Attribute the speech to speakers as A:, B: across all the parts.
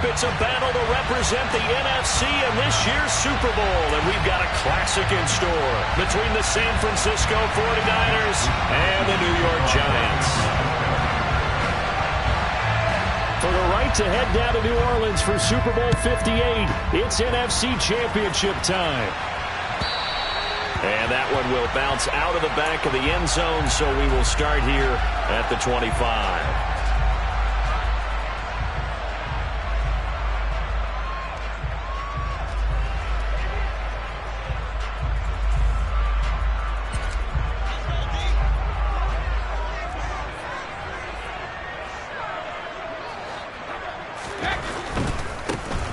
A: It's a battle to represent the NFC in this year's Super Bowl, and we've got a classic in store between the San Francisco 49ers and the New York Giants. For the right to head down to New Orleans for Super Bowl 58, it's NFC Championship time. And that one will bounce out of the back of the end zone, so we will start here at the 25.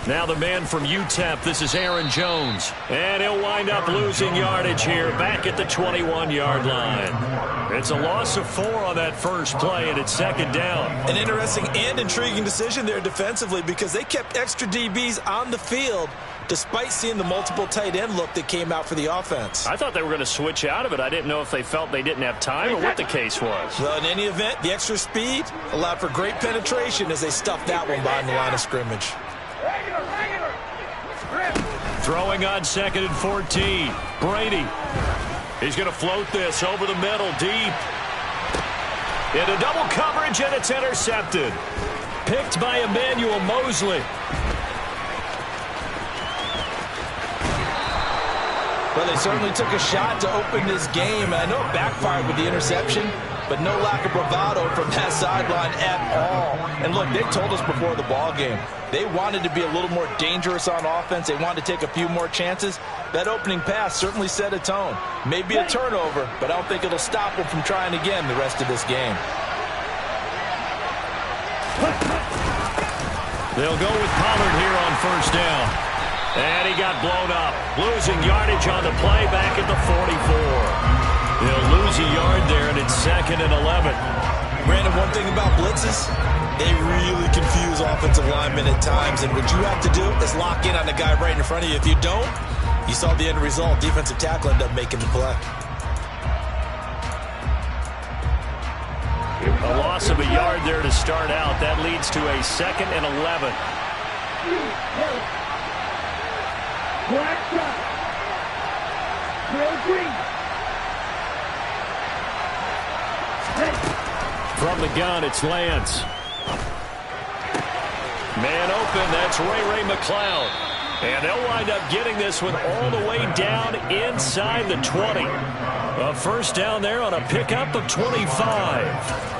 A: Now the man from UTEP, this is Aaron Jones. And he'll wind up losing yardage here back at the 21-yard line. It's a loss of 4 on that first play, and it's second down.
B: An interesting and intriguing decision there defensively because they kept extra DBs on the field despite seeing the multiple tight end look that came out for the offense.
A: I thought they were going to switch out of it. I didn't know if they felt they didn't have time or what the case was.
B: Well, in any event, the extra speed allowed for great penetration as they stuffed that one behind the line of scrimmage.
A: Throwing on 2nd and 14. Brady. He's going to float this over the middle, deep. Into double coverage, and it's intercepted. Picked by Emmanuel Mosley.
B: Well, they certainly took a shot to open this game. I know it backfired with the interception, but no lack of bravado from that sideline at all. And look, they told us before the ball game, they wanted to be a little more dangerous on offense. They wanted to take a few more chances. That opening pass certainly set a tone. Maybe a turnover, but I don't think it'll stop them from trying again the rest of this game.
A: They'll go with Pollard here on first down. And he got blown up. Losing yardage on the play back at the 44. He'll lose a yard there, and it's 2nd and 11.
B: Brandon, one thing about blitzes, they really confuse offensive linemen at times, and what you have to do is lock in on the guy right in front of you. If you don't, you saw the end result. Defensive tackle ended up making the play.
A: A loss of a yard there to start out. That leads to a 2nd and 11. From the gun, it's Lance. Man open, that's Ray McLeod. And they'll wind up getting this one all the way down inside the 20. A first down there on a pickup of 25.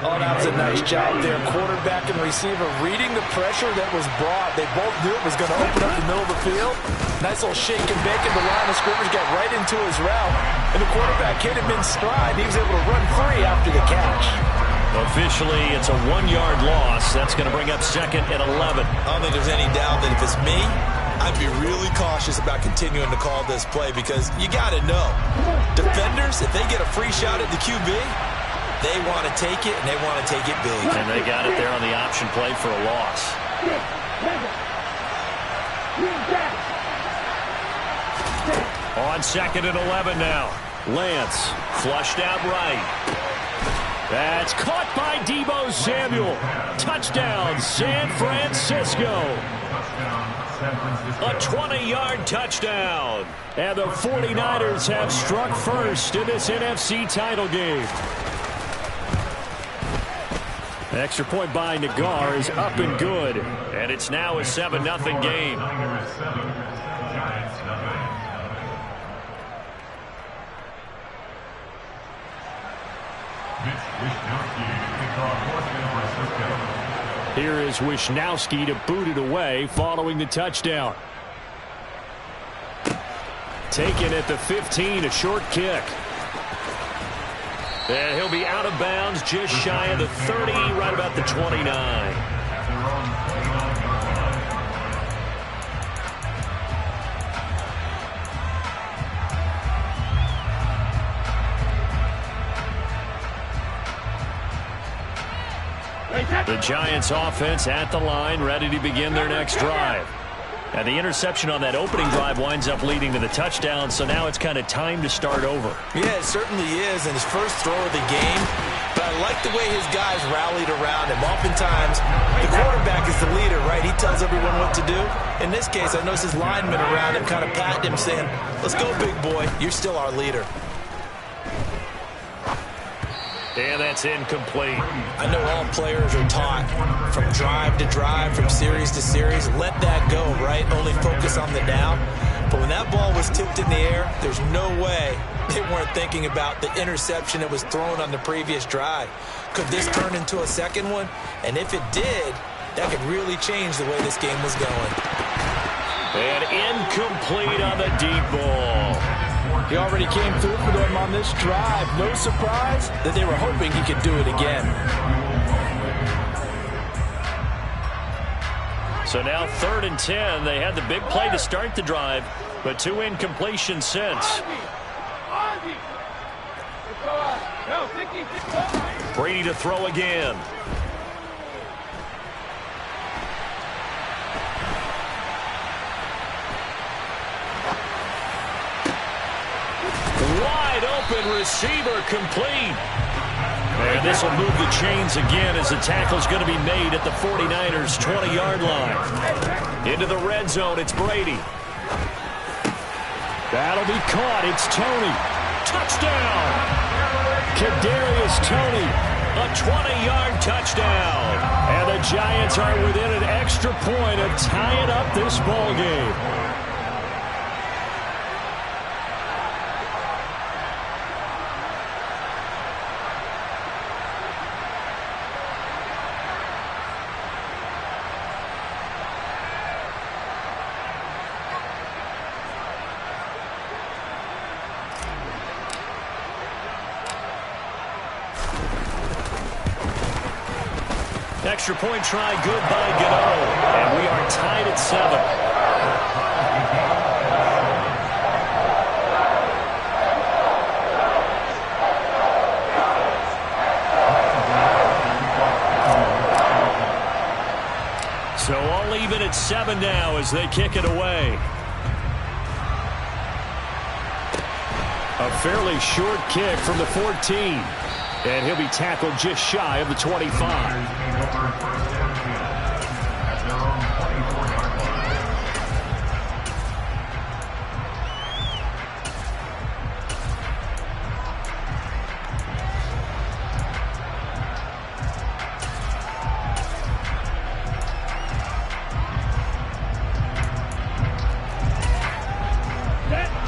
B: Oh, that was a nice job there. Quarterback and receiver reading the pressure that was brought. They both knew it was going to open up the middle of the field. Nice little shake and bake in the line of scrimmage, got right into his route. And the quarterback hit him in stride. He was able to run free after the catch.
A: Officially, it's a 1-yard loss. That's going to bring up 2nd and 11.
B: I don't think there's any doubt that if it's me, I'd be really cautious about continuing to call this play because you got to know. Defenders, if they get a free shot at the QB, they want to take it, and they want to take it big.
A: And they got it there on the option play for a loss. On 2nd and 11 now. Lance flushed out right. That's caught by Deebo Samuel. Touchdown, San Francisco. A 20-yard touchdown. And the 49ers have struck first in this NFC title game. Extra point by Nagar is up and good. And it's now a 7-0 game. Here is Wisnowski to boot it away following the touchdown. Taken at the 15, a short kick. And he'll be out of bounds just shy of the 30, right about the 29. The Giants offense at the line, ready to begin their next drive. And the interception on that opening drive winds up leading to the touchdown, so now it's kind of time to start over.
B: Yeah, it certainly is, and his first throw of the game. But I like the way his guys rallied around him. Oftentimes, the quarterback is the leader, right? He tells everyone what to do. In this case, I noticed his linemen around him kind of patting him, saying, "Let's go, big boy. You're still our leader."
A: And that's incomplete.
B: I know all players are taught from drive to drive, from series to series, let that go, right? Only focus on the down. But when that ball was tipped in the air, there's no way they weren't thinking about the interception that was thrown on the previous drive. Could this turn into a second one? And if it did, that could really change the way this game was going.
A: And incomplete on the deep ball.
B: He already came through for them on this drive. No surprise that they were hoping he could do it again.
A: So now 3rd and 10. They had the big play to start the drive, but 2 incompletions since. Brady to throw again. Wide open receiver, complete. And this will move the chains again as the tackle's going to be made at the 49ers' 20-yard line. Into the red zone, it's Brady. That'll be caught. It's Toney. Touchdown. Kadarius Toney, a 20-yard touchdown. And the Giants are within an extra point of tying up this ball game. Extra point try, good by Gano. And we are tied at 7. So all even at 7 now as they kick it away. A fairly short kick from the 14. And he'll be tackled just shy of the 25.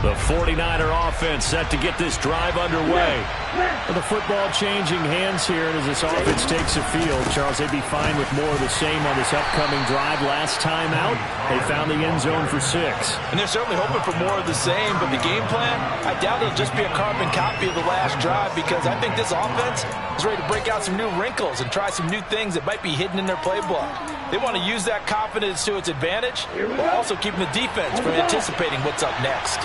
A: The 49er offense set to get this drive underway. Well, the football changing hands here, and as this offense takes the field, Charles, they'd be fine with more of the same on this upcoming drive. Last time out, they found the end zone for 6.
B: And they're certainly hoping for more of the same, but the game plan, I doubt it'll just be a carbon copy of the last drive, because I think this offense is ready to break out some new wrinkles and try some new things that might be hidden in their playbook. They want to use that confidence to its advantage, while also keeping the defense from anticipating what's up next.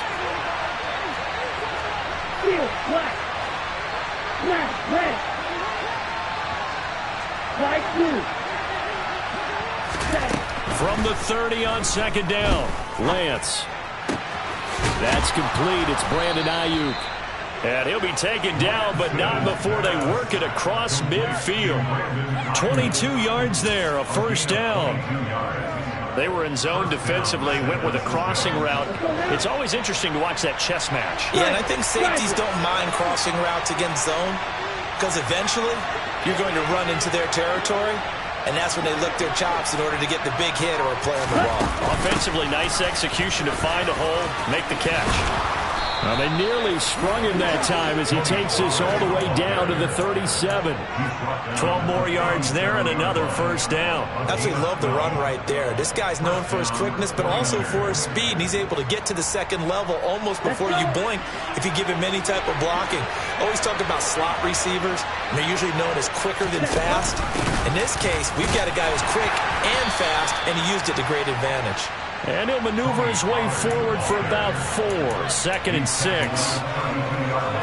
A: From the 30 on 2nd down, Lance. That's complete. It's Brandon Ayuk. And he'll be taken down, but not before they work it across midfield. 22 yards there, a first down. They were in zone defensively, went with a crossing route. It's always interesting to watch that chess match.
B: Yeah, and I think safeties don't mind crossing routes against zone, because eventually you're going to run into their territory, and that's when they lick their chops in order to get the big hit or a play on the ball.
A: Offensively, nice execution to find a hole, make the catch. Well, they nearly sprung him that time as he takes this all the way down to the 37. 12 more yards there and another first down.
B: Absolutely love the run right there. This guy's known for his quickness, but also for his speed, and he's able to get to the second level almost before you blink if you give him any type of blocking. Always talk about slot receivers, and they're usually known as quicker than fast. In this case, we've got a guy who's quick and fast, and he used it to great advantage.
A: And he'll maneuver his way forward for about 4. 2nd and 6.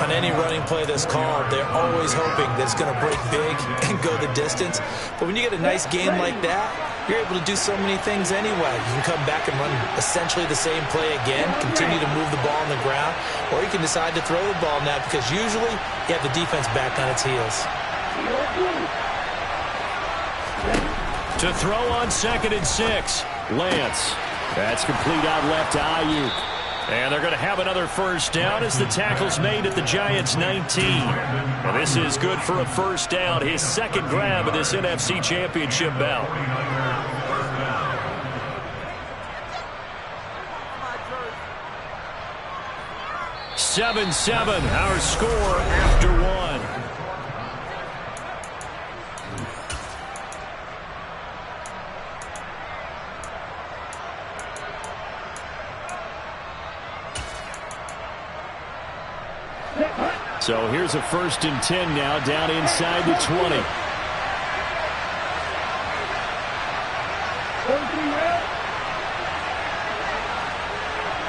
B: On any running play that's called, they're always hoping that it's going to break big and go the distance. But when you get a nice game like that, you're able to do so many things anyway. You can come back and run essentially the same play again, continue to move the ball on the ground, or you can decide to throw the ball now because usually you have the defense back on its heels.
A: To throw on 2nd and 6, Lance. That's complete out left to Ayuk. And they're going to have another first down as the tackle's made at the Giants' 19. And this is good for a first down, his second grab of this NFC Championship bout. 7-7, our score after one. So here's a 1st and 10 now, down inside the 20.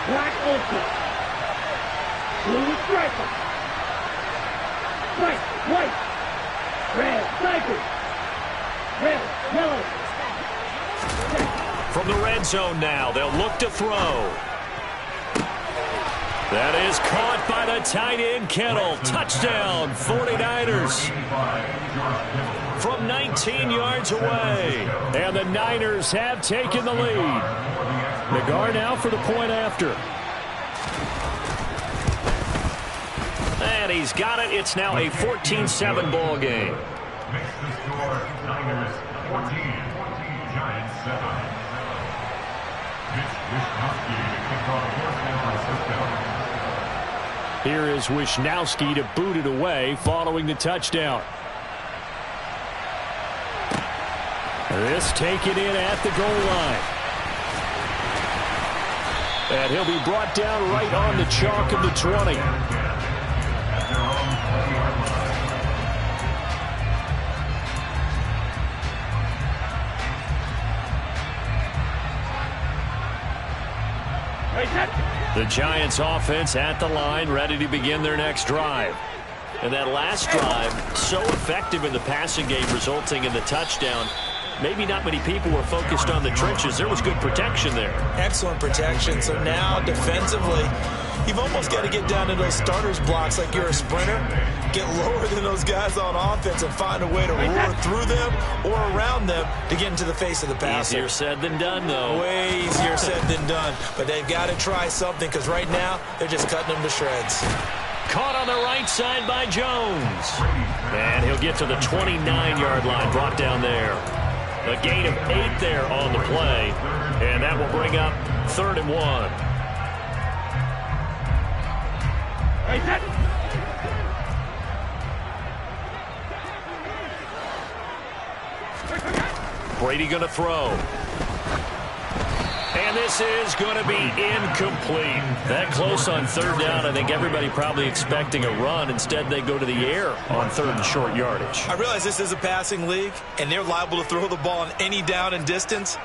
C: Black Ultra. Blue striker. White. Red striker. Red, yellow.
A: From the red zone now, they'll look to throw. That is caught by the tight end, Kittle. Touchdown, 49ers. From 19 yards away. And the Niners have taken the lead. Nagar now for the point after. And he's got it. It's now a 14-7 ball game.
D: Makes the score Niners 14, Giants 7. Mitch Wishnowsky to kick off for San Francisco.
A: Here is Wishnowsky to boot it away following the touchdown. This taken in at the goal line. And he'll be brought down right on the chalk of the 20. The Giants offense at the line, ready to begin their next drive. And that last drive, so effective in the passing game, resulting in the touchdown. Maybe not many people were focused on the trenches. There was good protection there.
B: Excellent protection. So now defensively, you've almost got to get down to those starters blocks like you're a sprinter. Get lower than those guys on offense and find a way to roar through them or around them to get into the face of the passer.
A: Easier said than done, though.
B: Way easier said than done. But they've got to try something because right now they're just cutting them to shreds.
A: Caught on the right side by Jones. And he'll get to the 29-yard line, brought down there. A gain of 8 there on the play. And that will bring up 3rd and 1. Brady going to throw. And this is going to be incomplete. That close on 3rd down. I think everybody probably expecting a run. Instead, they go to the air on 3rd and short yardage.
B: I realize this is a passing league, and they're liable to throw the ball on any down and distance.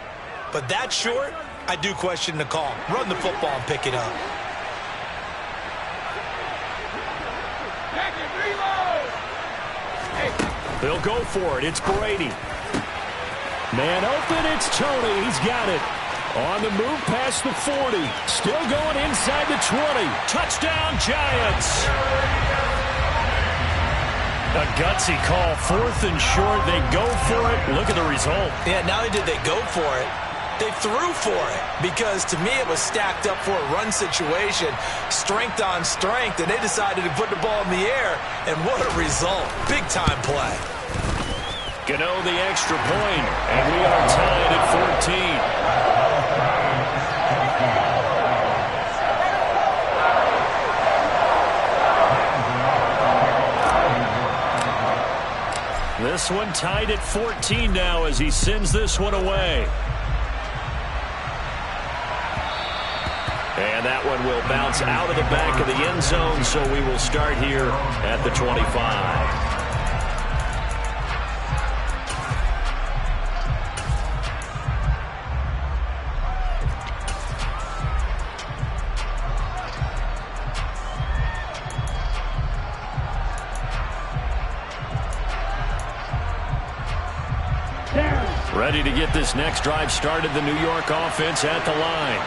B: But that short, I do question the call. Run the football and pick it up.
A: They'll go for it. It's Brady. Man open, it's Tony. He's got it. On the move past the 40. Still going inside the 20. Touchdown, Giants. A gutsy call. 4th and short. They go for it. Look at the result.
B: Yeah, not only did they go for it, they threw for it. Because to me, it was stacked up for a run situation. Strength on strength. And they decided to put the ball in the air. And what a result. Big-time play.
A: Gano the extra point. And we are tied at 14. This one tied at 14 now as he sends this one away. And that one will bounce out of the back of the end zone, so we will start here at the 25. Ready to get this next drive started, the New York offense at the line.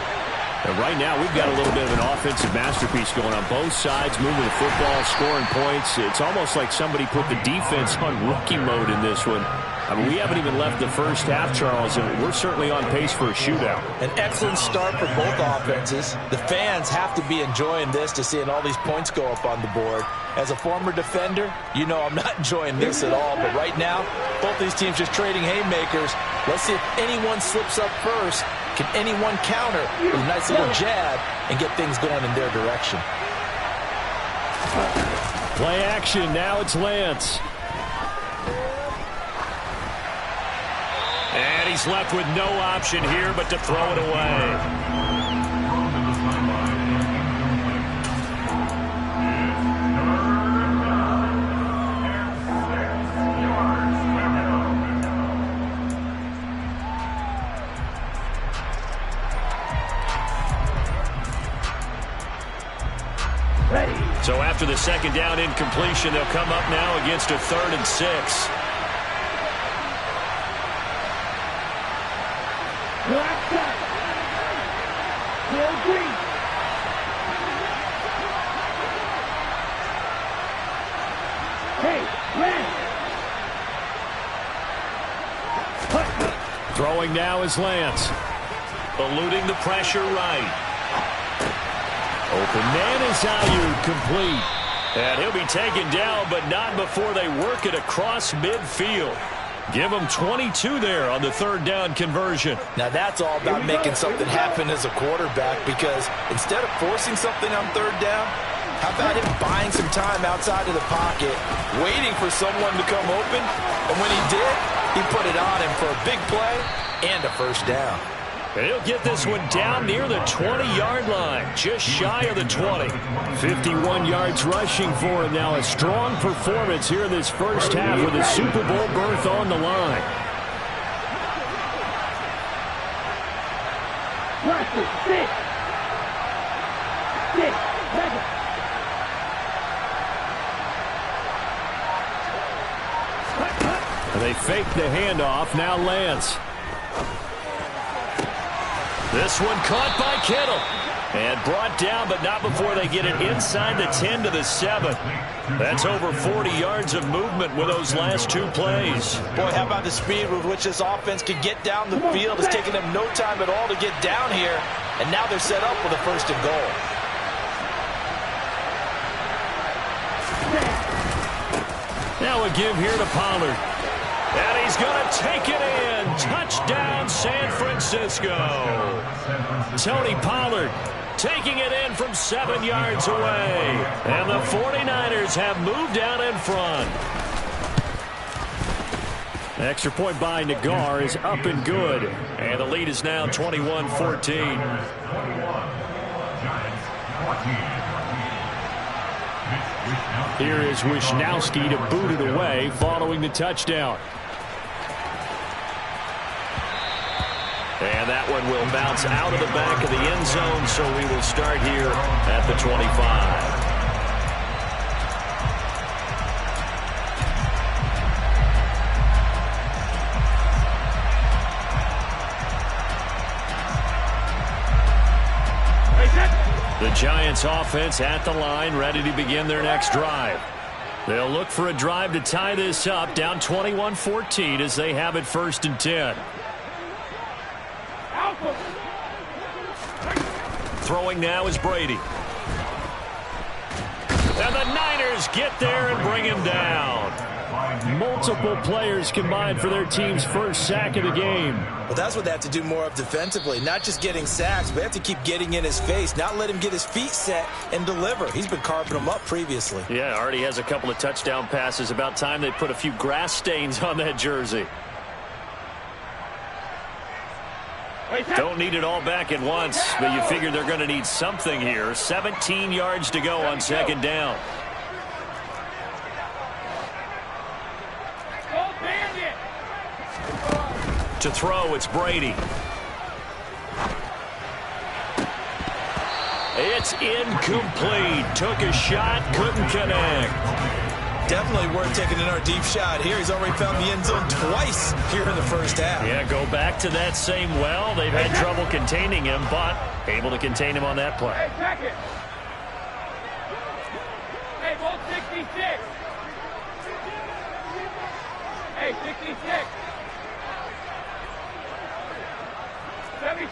A: And right now, we've got a little bit of an offensive masterpiece going on both sides, moving the football, scoring points. It's almost like somebody put the defense on rookie mode in this one. I mean, we haven't even left the first half, Charles, and we're certainly on pace for a shootout.
B: An excellent start for both offenses. The fans have to be enjoying this to seeing all these points go up on the board. As a former defender, you know I'm not enjoying this at all. But right now, both these teams just trading haymakers. Let's see if anyone slips up first. Can anyone counter with a nice little jab and get things going in their direction?
A: Play action. Now it's Lance. And he's left with no option here but to throw it away. So after the second down incompletion, they'll come up now against a 3rd and 6.
C: Black side. Bill Green. Hey, Lance.
A: Throwing now is Lance. Eluding the pressure right. Open man is Ayuk, complete. And he'll be taken down, but not before they work it across midfield. Give him 22 there on the 3rd down conversion.
B: Now that's all about making something happen as a quarterback, because instead of forcing something on 3rd down, how about him buying some time outside of the pocket, waiting for someone to come open, and when he did, he put it on him for a big play and a 1st down.
A: And he'll get this one down near the 20-yard line, just shy of the 20. 51 yards rushing for him now. A strong performance here in this first half with a Super Bowl berth on the line. And they fake the handoff. Now Lance. This one caught by Kittle. And brought down, but not before they get it inside the 10 to the 7. That's over 40 yards of movement with those last 2 plays.
B: Boy, how about the speed with which this offense can get down the field? It's taken them no time at all to get down here. And now they're set up with a 1st and goal.
A: Now a give here to Pollard. And he's going to take it in. Touchdown, San Francisco. Tony Pollard taking it in from 7 yards away. And the 49ers have moved out in front. Extra point by Nagar is up and good. And the lead is now 21-14. Here is Wisnowski to boot it away following the touchdown. And that one will bounce out of the back of the end zone, so we will start here at the 25. The Giants offense at the line, ready to begin their next drive. They'll look for a drive to tie this up, down 21-14 as they have it 1st and 10. Throwing now is Brady. And the Niners get there and bring him down. Multiple players combined for their team's first sack of the game.
B: Well, that's what they have to do more of defensively. Not just getting sacks, but they have to keep getting in his face, not let him get his feet set and deliver. He's been carving them up previously.
A: Yeah, already has a couple of touchdown passes. About time they put a few grass stains on that jersey. Don't need it all back at once, but you figure they're going to need something here. 17 yards to go on 2nd down. To throw, it's Brady. It's incomplete. Took a shot, couldn't connect.
B: Definitely worth taking another deep shot here. He's already found the end zone twice here in the first half.
A: Yeah, go back to that same well. They've had trouble containing him, but able to contain him on that play.
C: Hey, second. Hey, ball 66. Hey, 66. 72.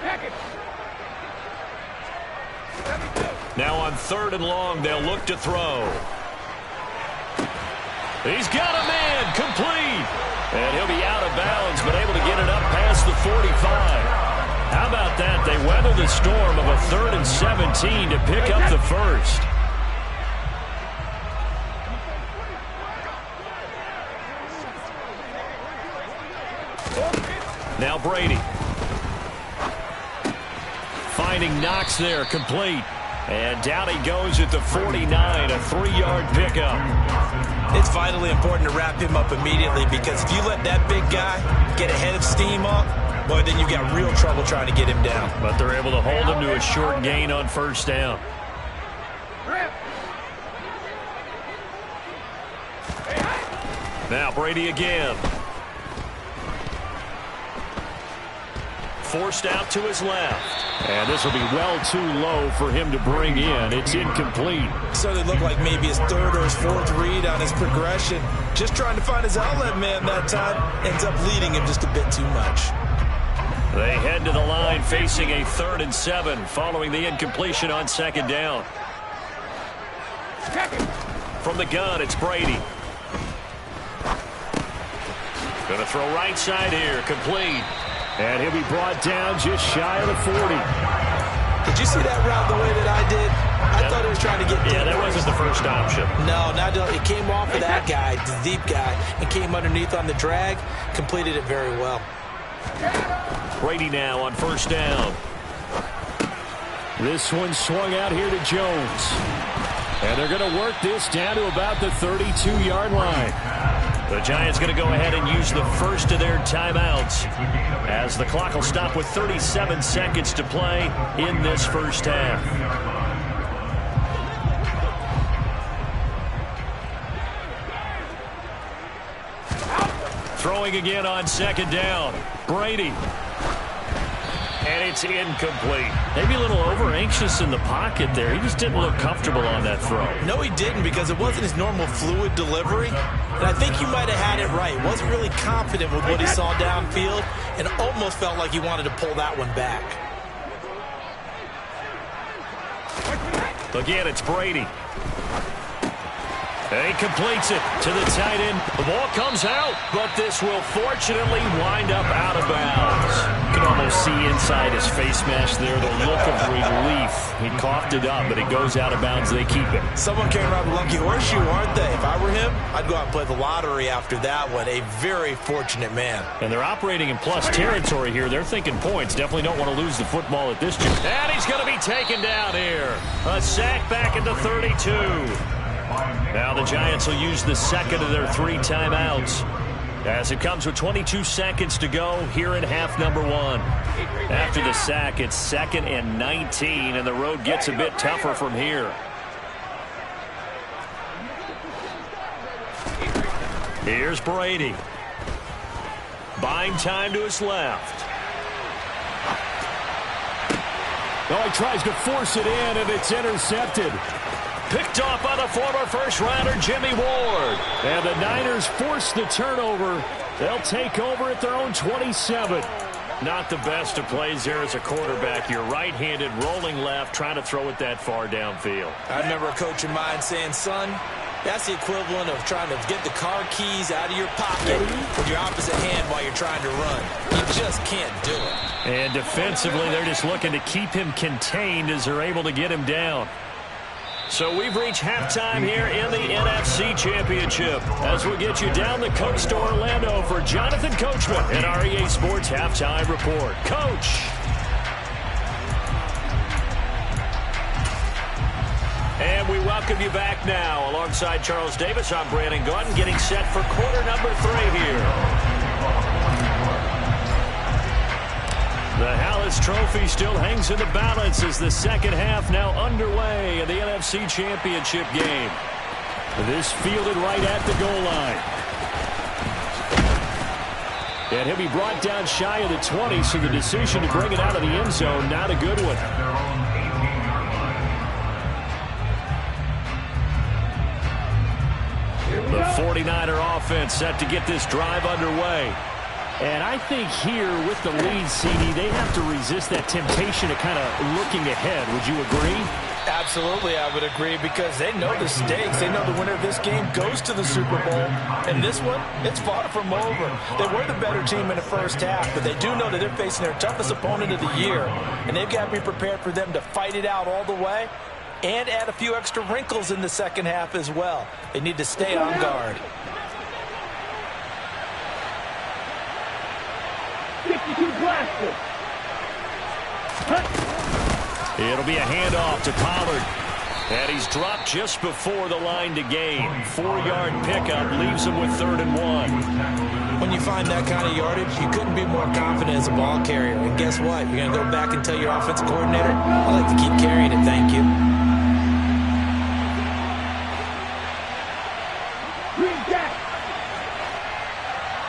C: Second. 72.
A: Now on 3rd and long, they'll look to throw. He's got a man, complete. And he'll be out of bounds, but able to get it up past the 45. How about that? They weather the storm of a 3rd and 17 to pick up the first. Now Brady. Finding Knox there, complete. And down he goes at the 49, a 3-yard pickup.
B: It's vitally important to wrap him up immediately, because if you let that big guy get ahead of steam up, boy, then you've got real trouble trying to get him down.
A: But they're able to hold him to a short gain on 1st down. Now Brady again. Forced out to his left. And this will be well too low for him to bring in. It's incomplete.
B: Certainly looked like maybe his 3rd or his 4th read on his progression. Just trying to find his outlet man that time. Ends up leading him just a bit too much.
A: They head to the line facing a 3rd and 7 following the incompletion on 2nd down. From the gun, it's Brady. Going to throw right side here, complete. And he'll be brought down just shy of the 40.
B: Did you see that route the way that I did? I thought he was trying to get...
A: Yeah, that wasn't the first option.
B: No, it came off of that guy, the deep guy, and came underneath on the drag. Completed it very well.
A: Brady now on 1st down. This one swung out here to Jones. And they're going to work this down to about the 32-yard line. The Giants going to go ahead and use the first of their timeouts, as the clock will stop with 37 seconds to play in this first half. Throwing again on 2nd down. Brady. And it's incomplete. Maybe a little over-anxious in the pocket there. He just didn't look comfortable on that throw.
B: No, he didn't, because it wasn't his normal fluid delivery. And I think he might have had it right. Wasn't really confident with what he saw downfield, and almost felt like he wanted to pull that one back.
A: Again, it's Brady. And he completes it to the tight end. The ball comes out, but this will fortunately wind up out of bounds. You can almost see inside his face mask there the look of relief. He coughed it up, but it goes out of bounds. They keep it.
B: Someone carrying around the lucky horseshoe, aren't they? If I were him, I'd go out and play the lottery after that one. A very fortunate man.
A: And they're operating in plus territory here. They're thinking points. Definitely don't want to lose the football at this juncture. And he's going to be taken down here. A sack back at the 32. Now the Giants will use the second of their 3 timeouts, as it comes with 22 seconds to go here in half number 1. After the sack, it's 2nd and 19, and the road gets a bit tougher from here. Here's Brady. Buying time to his left.
E: Oh, he tries to force it in, and it's intercepted.
A: Picked off by the former first-rounder Jimmy Ward.
E: And the Niners force the turnover. They'll take over at their own 27.
A: Not the best of plays there as a quarterback. You're right-handed, rolling left, trying to throw it that far downfield.
B: I remember a coach of mine saying, son, that's the equivalent of trying to get the car keys out of your pocket with your opposite hand while you're trying to run. You just can't do it.
A: And defensively, they're just looking to keep him contained as they're able to get him down. So we've reached halftime here in the NFC Championship, as we get you down the coast to Orlando for Jonathan Coachman at our EA Sports Halftime Report. Coach. And we welcome you back now. Alongside Charles Davis, I'm Brandon Gordon, getting set for quarter number 3 here. The Hallis Trophy still hangs in the balance as the second half now underway in the NFC Championship game.
E: This fielded right at the goal line. And he'll be brought down shy of the 20, so the decision to bring it out of the end zone, not a good one. The 49er offense set to get this drive underway. And I think here with the lead, CD, they have to resist that temptation of kind of looking ahead. Would you agree?
B: Absolutely, I would agree, because they know the stakes. They know the winner of this game goes to the Super Bowl. And this one, it's far from over. They were the better team in the first half, but they do know that they're facing their toughest opponent of the year. And they've got to be prepared for them to fight it out all the way and add a few extra wrinkles in the second half as well. They need to stay on guard.
C: 52 blaster.
E: It'll be a handoff to Pollard. And he's dropped just before the line to gain. 4-yard pickup leaves him with 3rd and 1.
B: When you find that kind of yardage, you couldn't be more confident as a ball carrier. And guess what? You're going to go back and tell your offensive coordinator, I'd like to keep carrying it, thank you.
C: Green jack.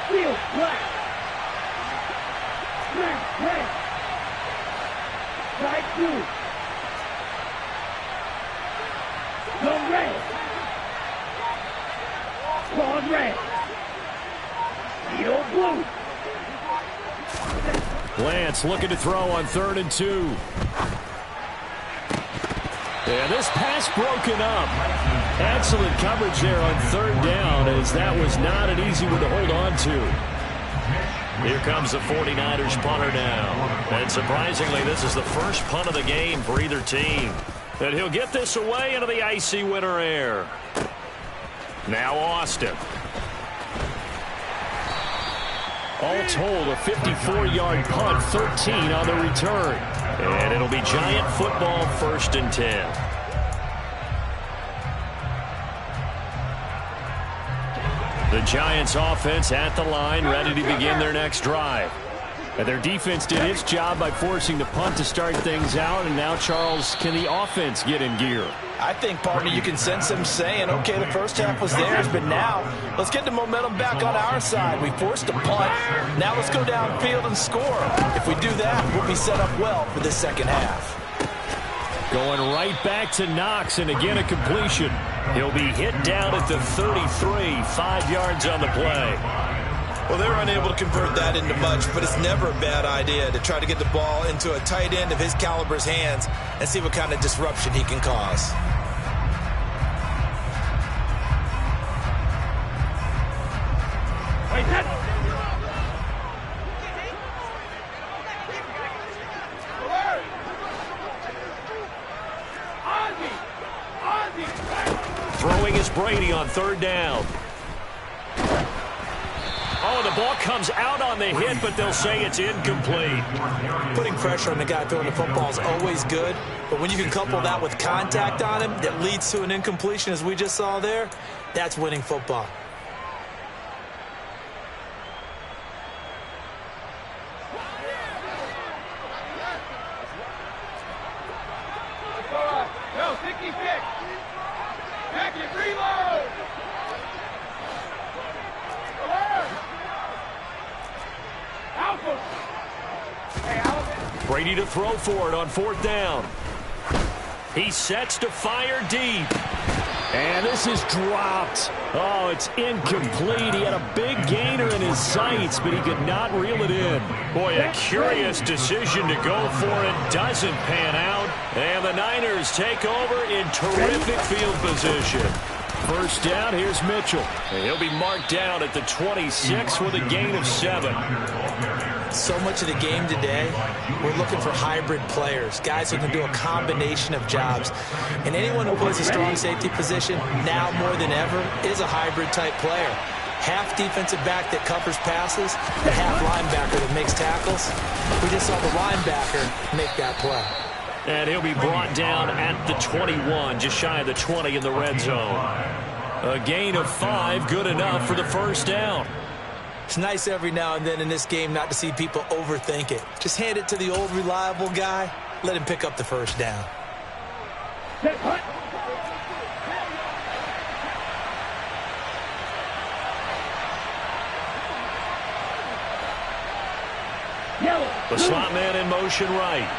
C: Field black. Red. Side blue. No red. Claws red. Field blue.
E: Lance looking to throw on 3rd and 2. And this pass broken up. Excellent coverage there on 3rd down, as that was not an easy one to hold on to. Here comes the 49ers punter now. And surprisingly, this is the first punt of the game for either team. And he'll get this away into the icy winter air. Now Austin. All told, a 54-yard punt, 13 on the return. And it'll be Giant football, 1st and 10. The Giants offense at the line, ready to begin their next drive. And their defense did its job by forcing the punt to start things out. And now, Charles, can the offense get in gear?
B: I think, partner, you can sense them saying, okay, the first half was theirs, but now let's get the momentum back on our side. We forced a punt. Now let's go downfield and score. If we do that, we'll be set up well for the second half.
E: Going right back to Knox, and again a completion. He'll be hit down at the 33, 5 yards on the play.
B: Well, they were unable to convert that into much, but it's never a bad idea to try to get the ball into a tight end of his caliber's hands and see what kind of disruption he can cause.
C: Wait, that.
E: Throwing is Brady on 3rd down. Oh, the ball comes out on the hit, but they'll say it's incomplete.
B: Putting pressure on the guy throwing the football is always good, but when you can couple that with contact on him that leads to an incompletion, as we just saw there, that's winning football.
C: No, 66. Back it, reload.
E: Brady to throw for it on 4th down. He sets to fire deep. And this is dropped. Oh, it's incomplete. He had a big gainer in his sights, but he could not reel it in. Boy, a curious decision to go for it. Doesn't pan out. And the Niners take over in terrific field position. 1st down, here's Mitchell. And he'll be marked down at the 26 with a gain of 7.
B: So much of the game today, we're looking for hybrid players, guys who can do a combination of jobs. And anyone who plays a strong safety position, now more than ever, is a hybrid-type player. Half defensive back that covers passes, and half linebacker that makes tackles. We just saw the linebacker make that play.
E: And he'll be brought down at the 21, just shy of the 20 in the red zone. A gain of 5, good enough for the 1st down.
B: It's nice every now and then in this game not to see people overthink it. Just hand it to the old reliable guy. Let him pick up the 1st down.
E: The slot man in motion right.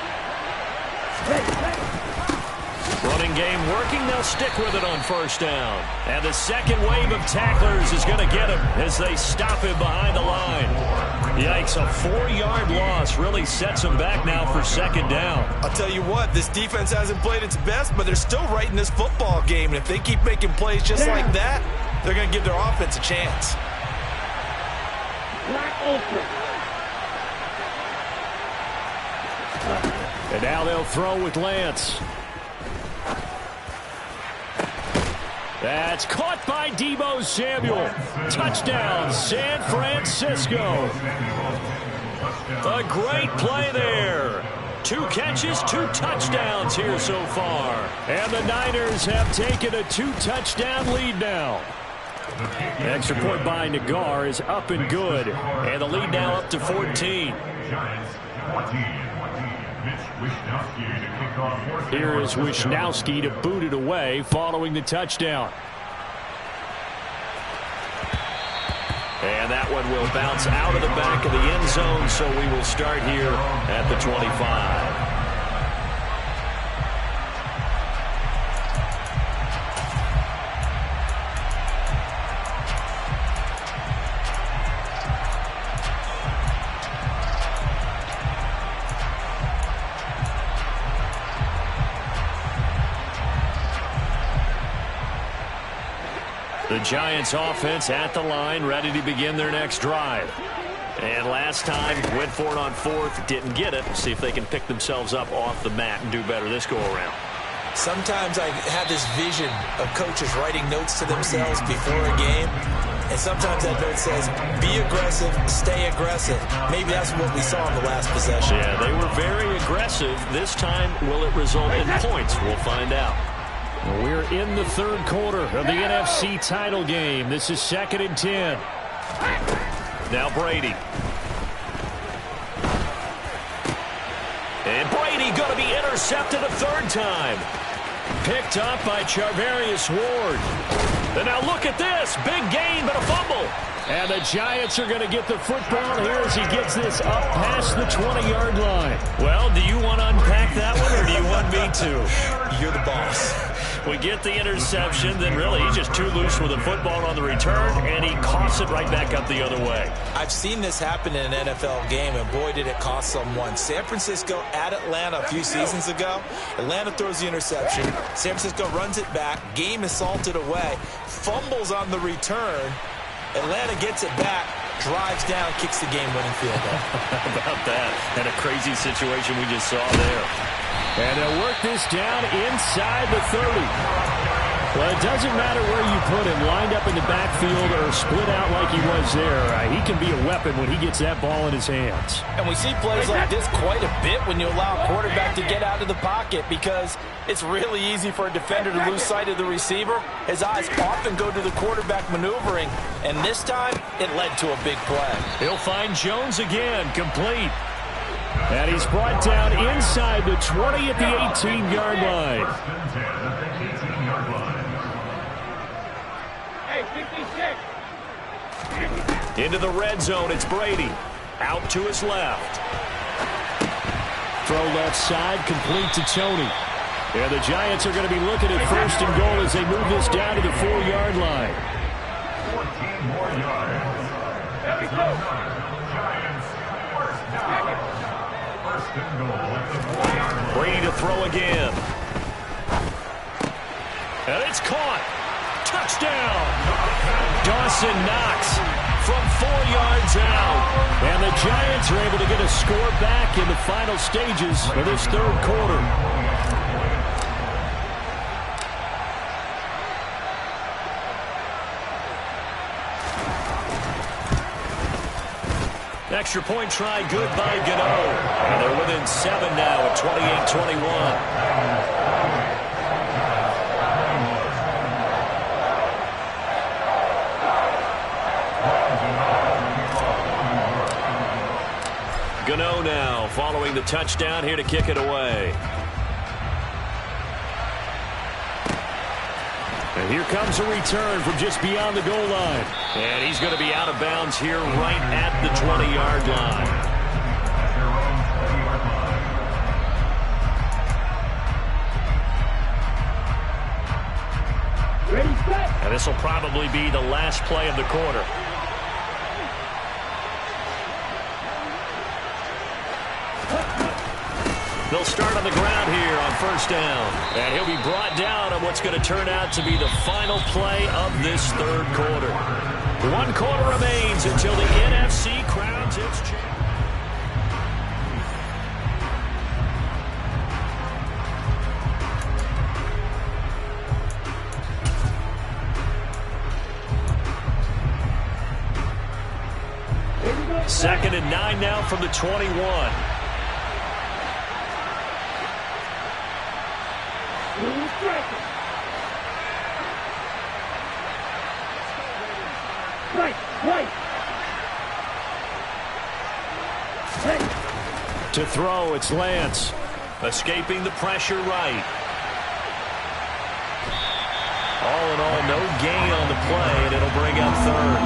E: Running game working. They'll stick with it on first down. And the second wave of tacklers is going to get him as they stop him behind the line. Yikes, a 4-yard loss really sets him back now for second down.
B: I'll tell you what, this defense hasn't played its best, but they're still right in this football game. And if they keep making plays just like that, they're going to give their offense a chance.
E: And now they'll throw with Lance. That's caught by Deebo Samuel. Touchdown, San Francisco. A great play there. 2 catches, 2 touchdowns here so far. And the Niners have taken a 2-touchdown lead now. Extra point by Nagar is up and good. And the lead now up to 14. Here is Wisnowski to boot it away following the touchdown. And that one will bounce out of the back of the end zone, so we will start here at the 25. The Giants offense at the line, ready to begin their next drive. And last time, went for it on 4th, didn't get it. See if they can pick themselves up off the mat and do better this go-around.
B: Sometimes I have this vision of coaches writing notes to themselves before a game. And sometimes that note says, be aggressive, stay aggressive. Maybe that's what we saw in the last possession.
E: Yeah, they were very aggressive. This time, will it result in points? We'll find out. We're in the 3rd quarter of the NFC title game. This is 2nd and 10. Now Brady. And Brady going to be intercepted a 3rd time. Picked up by Charvarius Ward. And now look at this. Big gain, but a fumble. And the Giants are going to get the football here as he gets this up past the 20-yard line. Well, do you want to unpack that one, or do you want me to?
B: You're the boss.
E: We get the interception, then really he's just too loose with the football on the return, and he coughs it right back up the other way.
B: I've seen this happen in an NFL game, and boy, did it cost someone. San Francisco at Atlanta a few seasons ago. Atlanta throws the interception. San Francisco runs it back. Game is salted away. Fumbles on the return. Atlanta gets it back, drives down, kicks the game-winning field goal.
E: How about that? And a crazy situation we just saw there. And they'll work this down inside the 30. Well, it doesn't matter where you put him, lined up in the backfield or split out like he was there. He can be a weapon when he gets that ball in his hands.
F: And we see plays like this quite a bit when you allow a quarterback to get out of the pocket, because it's really easy for a defender to lose sight of the receiver. His eyes often go to the quarterback maneuvering, and this time it led to a big play.
E: He'll find Jones again, complete. And he's brought down inside the 20 at the 18-yard line. Into the red zone, it's Brady. Out to his left. Throw left side, complete to Tony. And the Giants are going to be looking at 1st and goal as they move this down to the 4-yard line.
D: 14 more yards. That's Giants first and goal at the 4-yard line.
E: Brady to throw again. And it's caught. Touchdown. Dawson Knox from 4 yards out. And the Giants are able to get a score back in the final stages of this 3rd quarter. Extra point try good by Gano. And they're within 7 now at 28-21. Gano now following the touchdown here to kick it away. And here comes a return from just beyond the goal line. And he's going to be out of bounds here right at the 20-yard line. this will probably be the last play of the quarter. They'll start on the ground here on first down. And he'll be brought down on what's going to turn out to be the final play of this third quarter. 1 quarter remains until the NFC crowns its champion. Second and 9 now from the 21. To throw, it's Lance. Escaping the pressure right. All in all, no gain on the play, and it'll bring up third.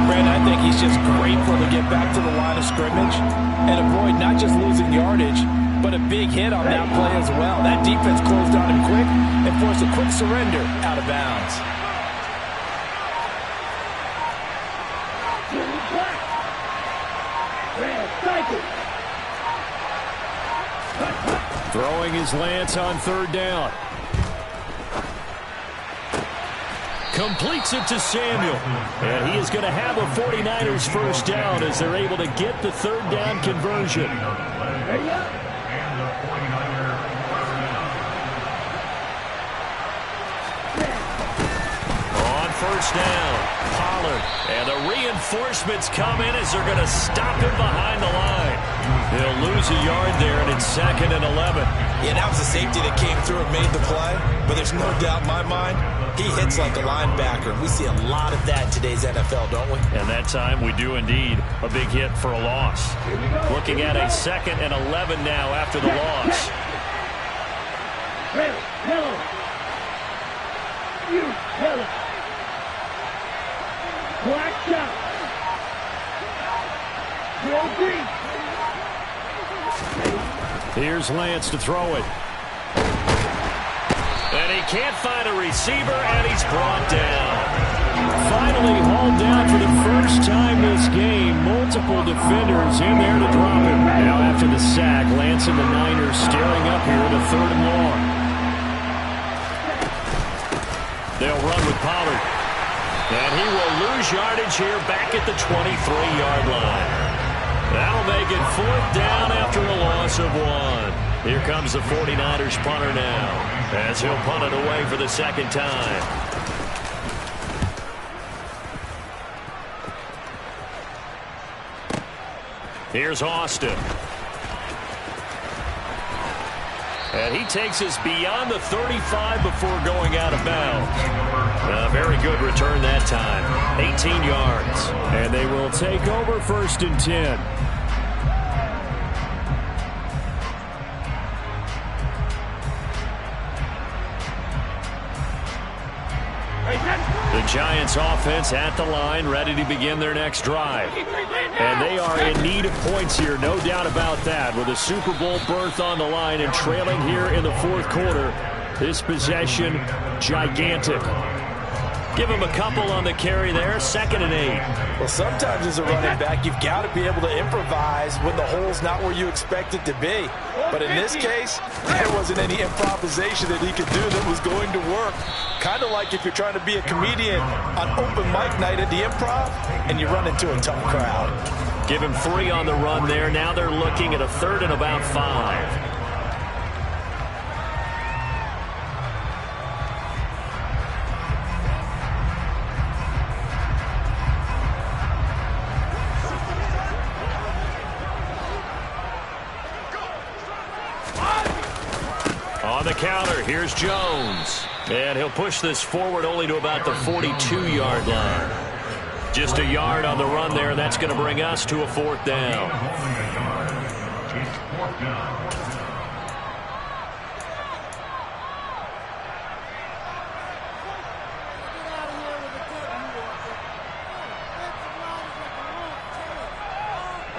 F: Brandon, I think he's just grateful to get back to the line of scrimmage and avoid not just losing yardage, but a big hit on that play as well. That defense closed on him quick and forced a quick surrender out of bounds.
E: Throwing his Lance on third down. Completes it to Samuel. And he is going to have a 49ers first down as they're able to get the third down conversion. On first down, Pollard. And the reinforcements come in as they're going to stop him behind the line. They'll lose a yard there, and it's 2nd and 11.
F: Yeah, that was the safety that came through and made the play. But there's no doubt in my mind, he hits like a linebacker. We see a lot of that in today's NFL, don't we?
E: And that time we do indeed. A big hit for a loss. Looking at a 2nd and 11 now after the loss.
C: Black shot. Green.
E: Here's Lance to throw it. And he can't find a receiver, and he's brought down. Finally hauled down for the first time this game. Multiple defenders in there to drop him. Now after the sack, Lance and the Niners staring up here in a 3rd and long. They'll run with Pollard. And he will lose yardage here back at the 23-yard line. That'll make it 4th down after a loss of 1. Here comes the 49ers punter now, as he'll punt it away for the 2nd time. Here's Austin. And he takes us beyond the 35 before going out of bounds. A very good return that time. 18 yards. And they will take over 1st and 10. The Giants offense at the line, ready to begin their next drive. And they are in need of points here, no doubt about that. With a Super Bowl berth on the line and trailing here in the 4th quarter, this possession, gigantic. Give him a couple on the carry there, 2nd and 8.
F: Well, sometimes as a running back, you've got to be able to improvise when the hole's not where you expect it to be. But in this case, there wasn't any improvisation that he could do that was going to work. Kind of like if you're trying to be a comedian on open mic night at the Improv and you run into a tough crowd.
E: Give him 3 on the run there. Now they're looking at a 3rd and about 5. On the counter, here's Jones. And he'll push this forward only to about the 42-yard line. Just a yard on the run there. That's going to bring us to a 4th down.
D: It's 4th down.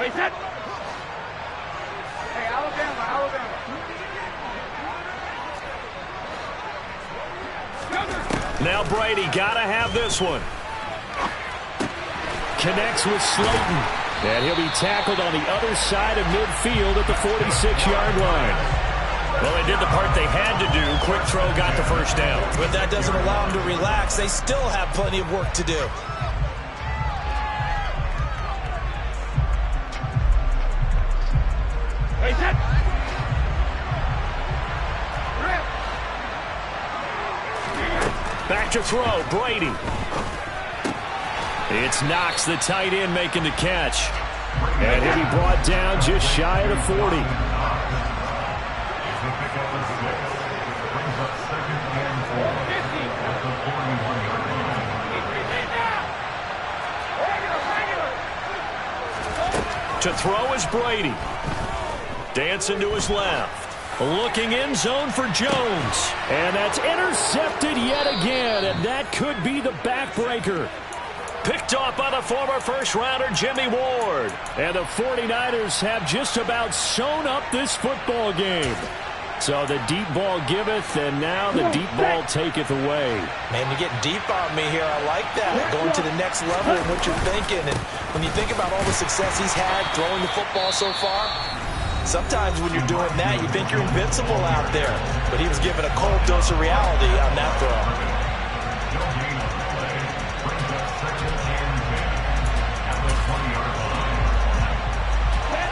C: Reset. Hey, Alabama.
E: Now Brady got to have this one. Connects with Slayton. And he'll be tackled on the other side of midfield at the 46-yard line. Well, they did the part they had to do. Quick throw got the first down.
F: But that doesn't allow them to relax. They still have plenty of work to do.
C: Hey, set.
E: Back to throw, Brady. It's Knox, the tight end, making the catch. And he'll be brought down just shy of the 40. To throw is Brady. Dancing to his left. Looking end zone for Jones. And that's intercepted yet again. And that could be the backbreaker. Picked off by the former first-rounder Jimmy Ward. And the 49ers have just about sewn up this football game. So the deep ball giveth, and now the deep ball taketh away.
F: Man, you're getting deep on me here. I like that. Going to the next level of what you're thinking. And when you think about all the success he's had throwing the football so far, sometimes when you're doing that, you think you're invincible out there. But he was given a cold dose of reality on that throw.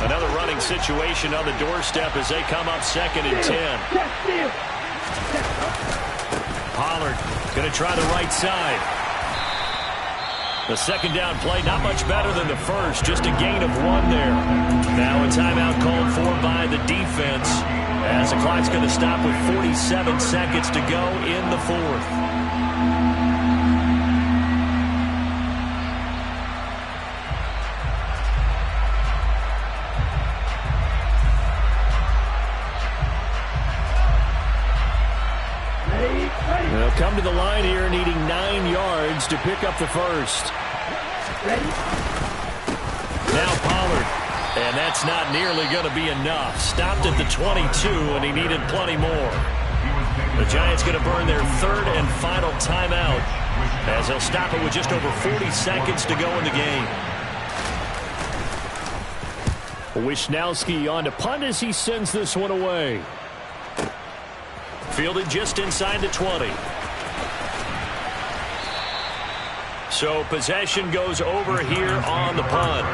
E: Another running situation on the doorstep as they come up 2nd and 10. Pollard going to try the right side. The second down play, not much better than the first, just a gain of 1 there. Now a timeout called for by the defense as the clock's going to stop with 47 seconds to go in the 4th. They'll come to the line here needing 9 yards to pick up the first. Now Pollard. And that's not nearly going to be enough. Stopped at the 22, and he needed plenty more. The Giants going to burn their 3rd and final timeout as they'll stop it with just over 40 seconds to go in the game. Wishnowski on to punt as he sends this one away. Fielded just inside the 20. So possession goes over here on the punt.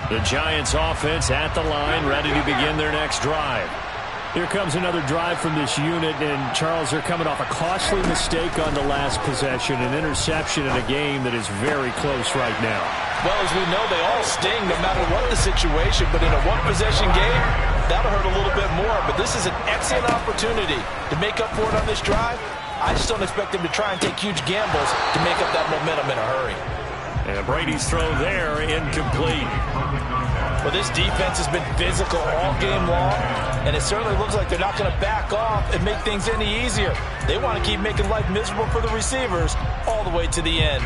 E: The Giants offense at the line, ready to begin their next drive. Here comes another drive from this unit, and Charles, they're coming off a costly mistake on the last possession, an interception in a game that is very close right now.
F: Well, as we know, they all sting no matter what the situation, but in a one-possession game, that'll hurt a little bit more. But this is an excellent opportunity to make up for it on this drive. I just don't expect them to try and take huge gambles to make up that momentum in a hurry.
E: And Brady's throw there, incomplete.
F: Well, this defense has been physical all game long, and it certainly looks like they're not going to back off and make things any easier. They want to keep making life miserable for the receivers all the way to the end.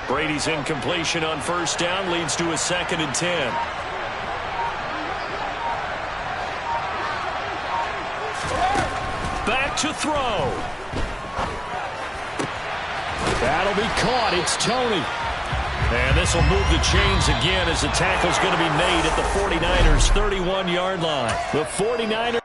E: Brady's incompletion on first down leads to a 2nd and 10. Back to throw. That'll be caught. It's Tony. And this will move the chains again as the tackle's going to be made at the 49ers' 31-yard line. The 49ers